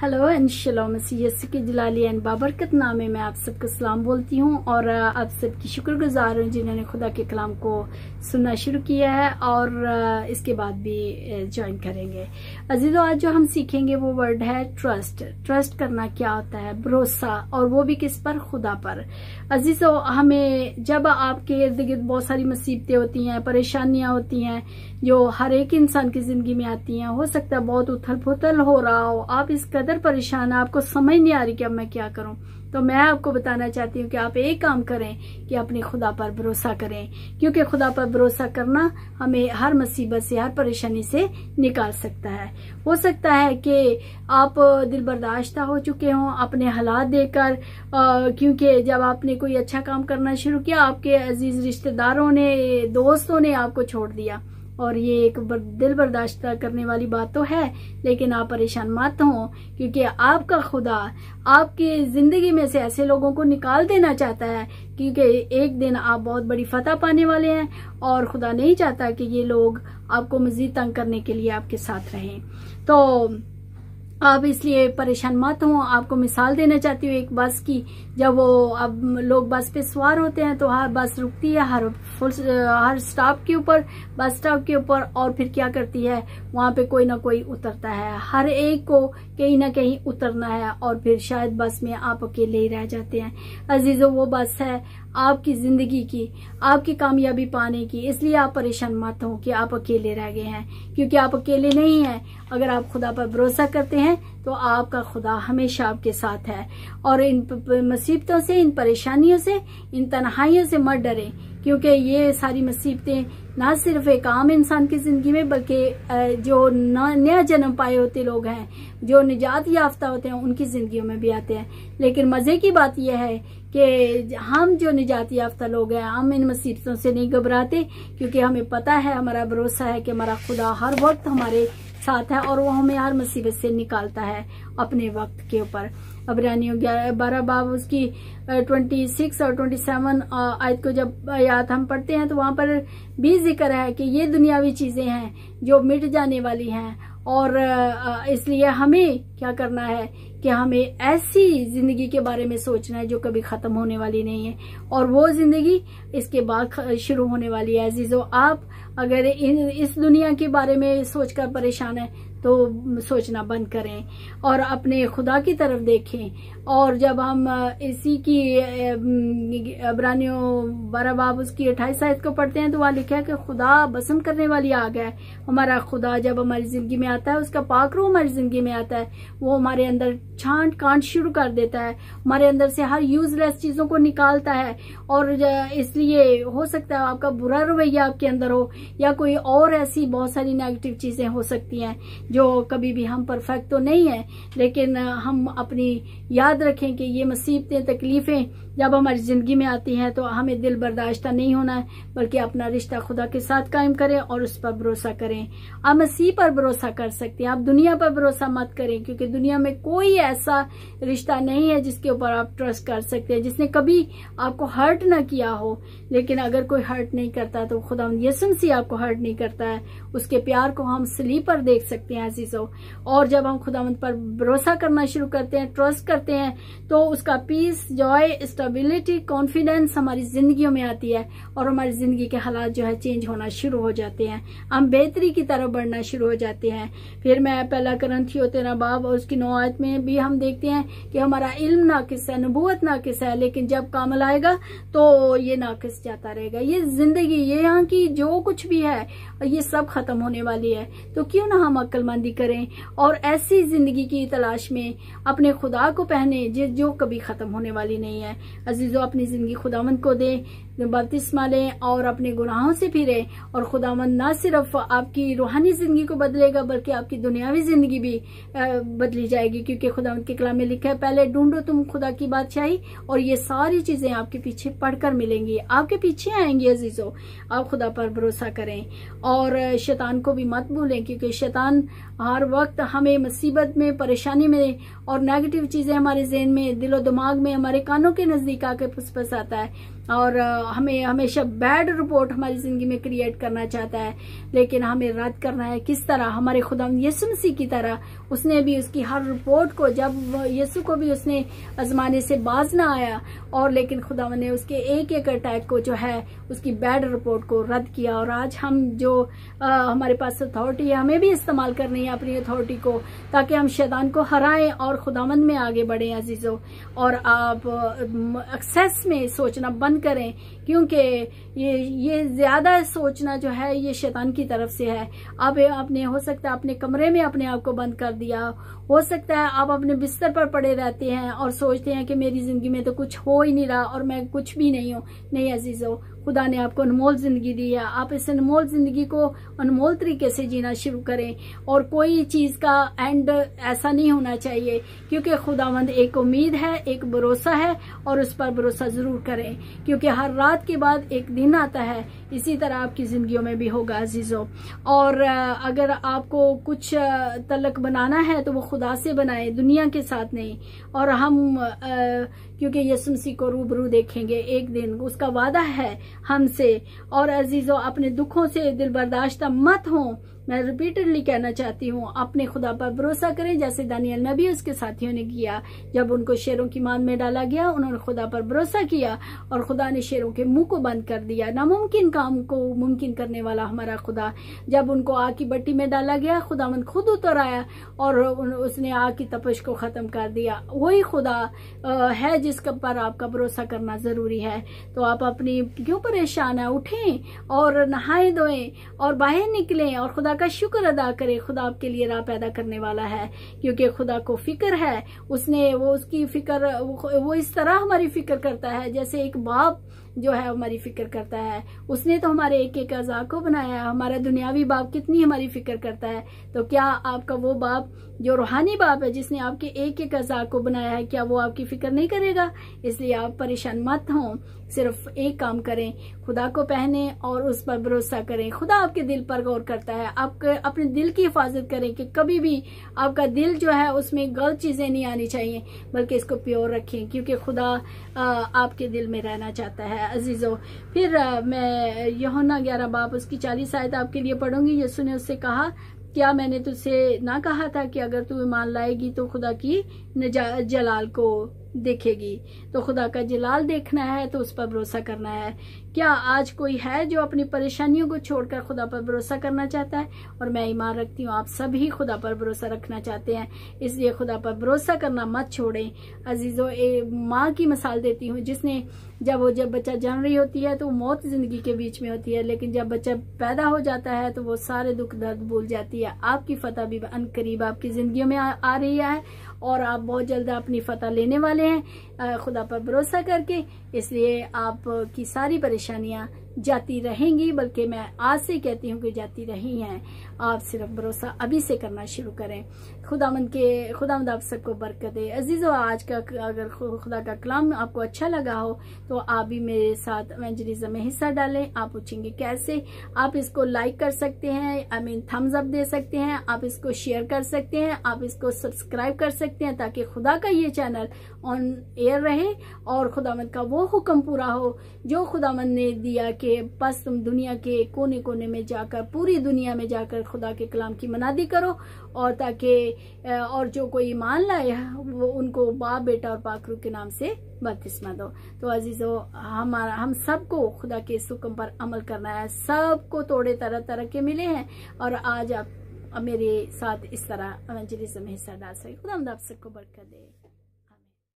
Hello and शलोम Yesu की जलाली and बाबरकत नामे में आप सबको सलाम बोलती हूँ और आप सबकी शुक्रगुजार हूँ जिन्होंने खुदा के कलाम को सुनना शुरू किया है और इसके बाद भी ज्वाइन करेंगे। अजीजों, आज जो हम सीखेंगे वो वर्ड है ट्रस्ट। ट्रस्ट करना क्या होता है? भरोसा, और वो भी किस पर? खुदा पर। अजीजों, हमें जब आपके इर्द गिर्द बहुत सारी मुसीबतें होती हैं, परेशानियां होती हैं जो हर एक इंसान की जिंदगी में आती हैं, हो सकता है बहुत उथल पुथल हो रहा हो, आप इस कदर परेशान है, आपको समझ नहीं आ रही कि अब मैं क्या करूं, तो मैं आपको बताना चाहती हूँ कि आप एक काम करें कि अपने खुदा पर भरोसा करें, क्योंकि खुदा पर भरोसा करना हमें हर मुसीबत से, हर परेशानी से निकाल सकता है। हो सकता है कि आप दिल बर्दाश्ता हो चुके हों अपने हालात देखकर, क्योंकि जब आपने कोई अच्छा काम करना शुरू किया, आपके अजीज रिश्तेदारों ने, दोस्तों ने आपको छोड़ दिया, और ये एक दिल बर्दाश्त करने वाली बात तो है, लेकिन आप परेशान मत हो, क्योंकि आपका खुदा आपकी जिंदगी में से ऐसे लोगों को निकाल देना चाहता है, क्योंकि एक दिन आप बहुत बड़ी फतह पाने वाले हैं और खुदा नहीं चाहता कि ये लोग आपको मजीद तंग करने के लिए आपके साथ रहें। तो आप इसलिए परेशान मत हो। आपको मिसाल देना चाहती हूँ एक बस की। जब वो अब लोग बस पे सवार होते हैं तो हर बस रुकती है हर स्टॉप के ऊपर, बस स्टॉप के ऊपर, और फिर क्या करती है, वहां पे कोई ना कोई उतरता है, हर एक को कहीं ना कहीं उतरना है, और फिर शायद बस में आप अकेले ही रह जाते हैं। अजीजों, वो बस है आपकी जिंदगी की, आपकी कामयाबी पाने की, इसलिए आप परेशान मत हो कि आप अकेले रह गए हैं, क्योंकि आप अकेले नहीं हैं। अगर आप खुदा पर भरोसा करते हैं तो आपका खुदा हमेशा आपके साथ है, और इन मुसीबतों से, इन परेशानियों से, इन तन्हाइयों से मत डरें, क्योंकि ये सारी मुसीबतें ना सिर्फ एक आम इंसान की जिंदगी में, बल्कि जो नया जन्म पाए होते लोग हैं, जो निजात याफ्ता होते हैं, उनकी जिंदगियों में भी आते हैं। लेकिन मजे की बात यह है कि हम जो निजात याफ्ता लोग हैं, हम इन मुसीबतों से नहीं घबराते, क्योंकि हमें पता है, हमारा भरोसा है कि हमारा खुदा हर वक्त हमारे साथ है और वो हमें हर मुसीबत से निकालता है अपने वक्त के ऊपर। इब्रानियों 12 बाब उसकी 26 और 27 आयत को जब आयत हम पढ़ते हैं तो वहां पर भी जिक्र है कि ये दुनियावी चीजें हैं जो मिट जाने वाली हैं, और इसलिए हमें क्या करना है कि हमें ऐसी जिंदगी के बारे में सोचना है जो कभी खत्म होने वाली नहीं है, और वो जिंदगी इसके बाद शुरू होने वाली है। अजीजों, आप अगर इस दुनिया के बारे में सोचकर परेशान है तो सोचना बंद करें और अपने खुदा की तरफ देखें। और जब हम इसी की इब्रानियों 12 बाब उसकी 28 आयत को पढ़ते हैं तो वहां लिखा है कि खुदा बसम करने वाली आग है। हमारा खुदा जब हमारी जिंदगी में आता है, उसका पाक रूह हमारी जिंदगी में आता है, वो हमारे अंदर छांट कांट शुरू कर देता है, हमारे अंदर से हर यूजलेस चीजों को निकालता है। और इसलिए हो सकता है आपका बुरा रवैया आपके अंदर हो, या कोई और ऐसी बहुत सारी नेगेटिव चीजें हो सकती हैं जो कभी भी, हम परफेक्ट तो नहीं है, लेकिन हम अपनी याद रखें कि ये मुसीबतें, तकलीफें जब हमारी जिंदगी में आती हैं तो हमें दिल बर्दाश्त नहीं होना है, बल्कि अपना रिश्ता खुदा के साथ कायम करें और उस पर भरोसा करें। आप मसीह पर भरोसा कर सकते हैं, आप दुनिया पर भरोसा मत करें, क्योंकि दुनिया में कोई ऐसा रिश्ता नहीं है जिसके ऊपर आप ट्रस्ट कर सकते हैं, जिसने कभी आपको हर्ट ना किया हो। लेकिन अगर कोई हर्ट नहीं करता तो खुदा यीशु मसीह आपको हर्ट नहीं करता है। उसके प्यार को हम सलीब पर देख सकते हैं अजीजों। और जब हम खुदावंद पर भरोसा करना शुरू करते हैं, ट्रस्ट करते हैं, तो उसका पीस, जॉय, स्टेबिलिटी, कॉन्फिडेंस हमारी जिंदगियों में आती है, और हमारी जिंदगी के हालात जो है चेंज होना शुरू हो जाते हैं, हम बेहतरी की तरफ बढ़ना शुरू हो जाते हैं। फिर मैं पहला करंथियों 13 बाब और उसकी 9 आयत में भी हम देखते हैं कि हमारा इल्म नाकिस है, नबूवत नाकिस है, लेकिन जब कामल आएगा तो ये नाकिस जाता रहेगा। ये जिंदगी, ये यहाँ की जो कुछ भी है, ये सब खत्म होने वाली है। तो क्यों ना हम अक्लमंदी करें और ऐसी जिंदगी की तलाश में अपने खुदा को पहने जो कभी खत्म होने वाली नहीं है। अजीजों, अपनी जिंदगी खुदावंद को दें, बपतिस्मा लें और अपने गुनाहों से फिरें, और खुदावंद ना सिर्फ आपकी रूहानी जिंदगी को बदलेगा, बल्कि आपकी दुनियावी जिंदगी भी बदली जाएगी, क्योंकि खुदावंद के कलाम में लिखा है, पहले ढूंढो तुम खुदा की बादशाही और ये सारी चीजें आपके पीछे पढ़कर मिलेंगी, आपके पीछे आएंगी। अजीजों, आप खुदा पर भरोसा करें और शैतान को भी मत भूलें, क्योंकि शैतान हर वक्त हमें मुसीबत में, परेशानी में, और नेगेटिव चीजें हमारे ज़हन में, दिलो दिमाग में, हमारे कानों के नजदीक आके फुसफुसाता है। और हमें हमेशा बैड रिपोर्ट हमारी जिंदगी में क्रिएट करना चाहता है, लेकिन हमें रद्द करना है। किस तरह? हमारे खुदा यीशु मसीह की तरह उसने भी उसकी हर रिपोर्ट को, जब यीशु को भी उसने आजमाने से बाज ना आया, और लेकिन खुदा ने उसके एक एक अटैक को जो है उसकी बैड रिपोर्ट को रद्द किया। और आज हम जो हमारे पास अथॉरिटी है, हमें भी इस्तेमाल करनी है अपनी अथॉरिटी को, ताकि हम शैतान को हराएं और खुदावंद में आगे बढ़ें अजीजों। और आप एक्सेस में सोचना बंद करें, क्योंकि ये ज्यादा सोचना जो है ये शैतान की तरफ से है। आप अपने, हो सकता है अपने कमरे में अपने आप को बंद कर दिया, हो सकता है आप अपने बिस्तर पर पड़े रहते हैं और सोचते हैं कि मेरी जिंदगी में तो कुछ हो ही नहीं रहा और मैं कुछ भी नहीं हूँ। नहीं अजीजों, खुदा ने आपको अनमोल जिंदगी दी है। आप इस अनमोल जिंदगी को अनमोल तरीके से जीना शुरू करें, और कोई चीज का एंड ऐसा नहीं होना चाहिए, क्योंकि खुदावंद एक उम्मीद है, एक भरोसा है, और उस पर भरोसा जरूर करें, क्योंकि हर रात के बाद एक दिन आता है। इसी तरह आपकी जिंदगियों में भी होगा अजीजों। और अगर आपको कुछ तलक बनाना है तो वो खुदा से बनाए, दुनिया के साथ नहीं। और हम क्योंकि यीशु मसीह को रूबरू देखेंगे एक दिन, उसका वादा है हमसे। और अजीजों, अपने दुखों से दिल बर्दाश्त मत हो। मैं रिपीटेडली कहना चाहती हूँ, अपने खुदा पर भरोसा करें, जैसे दानियल नबी उसके साथियों ने किया। जब उनको शेरों की मान में डाला गया, उन्होंने खुदा पर भरोसा किया और खुदा ने शेरों के मुंह को बंद कर दिया। नामुमकिन काम को मुमकिन करने वाला हमारा खुदा। जब उनको आग की भट्टी में डाला गया, खुदावंद खुद उतर आया और उसने आग की तपश को खत्म कर दिया। वही खुदा है जिसके पर आपका भरोसा करना जरूरी है। तो आप अपनी क्यों परेशान है, उठें और नहाए धोएं और बाहर निकलें और खुदा का शुक्र अदा करें। खुदा आपके लिए राह पैदा करने वाला है, क्योंकि खुदा को फिक्र है। उसने उसकी फिक्र वो इस तरह हमारी फिक्र करता है जैसे एक बाप जो है हमारी फिक्र करता है। उसने तो हमारे एक एक अज़ा को बनाया है। हमारा दुनियावी बाप कितनी हमारी फिक्र करता है, तो क्या आपका वो बाप जो रूहानी बाप है, जिसने आपके एक एक अज़ा को बनाया है, क्या वो आपकी फिक्र नहीं करेगा? इसलिए आप परेशान मत हों, सिर्फ एक काम करें, खुदा को पहने और उस पर भरोसा करें। खुदा आपके दिल पर गौर करता है। आप अपने दिल की हिफाजत करें कि कभी भी आपका दिल जो है उसमें गलत चीजें नहीं आनी चाहिए, बल्कि इसको प्योर रखें, क्योंकि खुदा आपके दिल में रहना चाहता है अजीजों। फिर मैं यूहन्ना 11 बाब उसकी 40 आयत आपके लिए पढ़ूंगी। यीशु ने उससे कहा, क्या मैंने तुझसे ना कहा था कि अगर तू ईमान लाएगी तो खुदा की जलाल को देखेगी? तो खुदा का जलाल देखना है तो उस पर भरोसा करना है। क्या आज कोई है जो अपनी परेशानियों को छोड़कर खुदा पर भरोसा करना चाहता है? और मैं ईमान रखती हूँ आप सभी खुदा पर भरोसा रखना चाहते हैं, इसलिए खुदा पर भरोसा करना मत छोड़ें अजीजों। माँ की मिसाल देती हूँ, जिसने जब बच्चा जन्म रही होती है तो मौत जिंदगी के बीच में होती है, लेकिन जब बच्चा पैदा हो जाता है तो वो सारे दुख दर्द भूल जाती है। आपकी फतह भी अनकरीब आपकी जिंदगियों में आ रही है, और आप बहुत जल्द अपनी फतह लेने वाले हैं खुदा पर भरोसा करके। इसलिए आपकी सारी परेशानियां जाती रहेंगी, बल्कि मैं आज से कहती हूँ कि जाती रही हैं। आप सिर्फ भरोसा अभी से करना शुरू करें। खुदावंद आप सबको बरकत दे। अजीजों, आज का अगर खुदा का कलाम आपको अच्छा लगा हो तो आप भी मेरे साथ इवेंजलिज्म में हिस्सा डालें। आप पूछेंगे कैसे? आप इसको लाइक कर सकते हैं, थम्स अप दे सकते हैं, आप इसको शेयर कर सकते हैं, आप इसको सब्सक्राइब कर सकते हैं, ताकि खुदा का ये चैनल ऑन एयर रहे और खुदावंद का वो हुक्म पूरा हो जो खुदावंद ने दिया कि बस तुम दुनिया के कोने कोने में जाकर, पूरी दुनिया में जाकर खुदा के कलाम की मनादी करो, और ताकि और जो कोई ईमान लाए वो उनको बाप, बेटा और पाकरू के नाम से बपतिस्मा दो। तो अजीजों, हम सबको खुदा के इस हुक्म पर अमल करना है। सबको तोड़े तरह तरह के मिले हैं, और आज आप मेरे साथ इस तरह इवेंजलिज्म में हिस्सा डाल सके। खुदा आप सबको बरकत दे।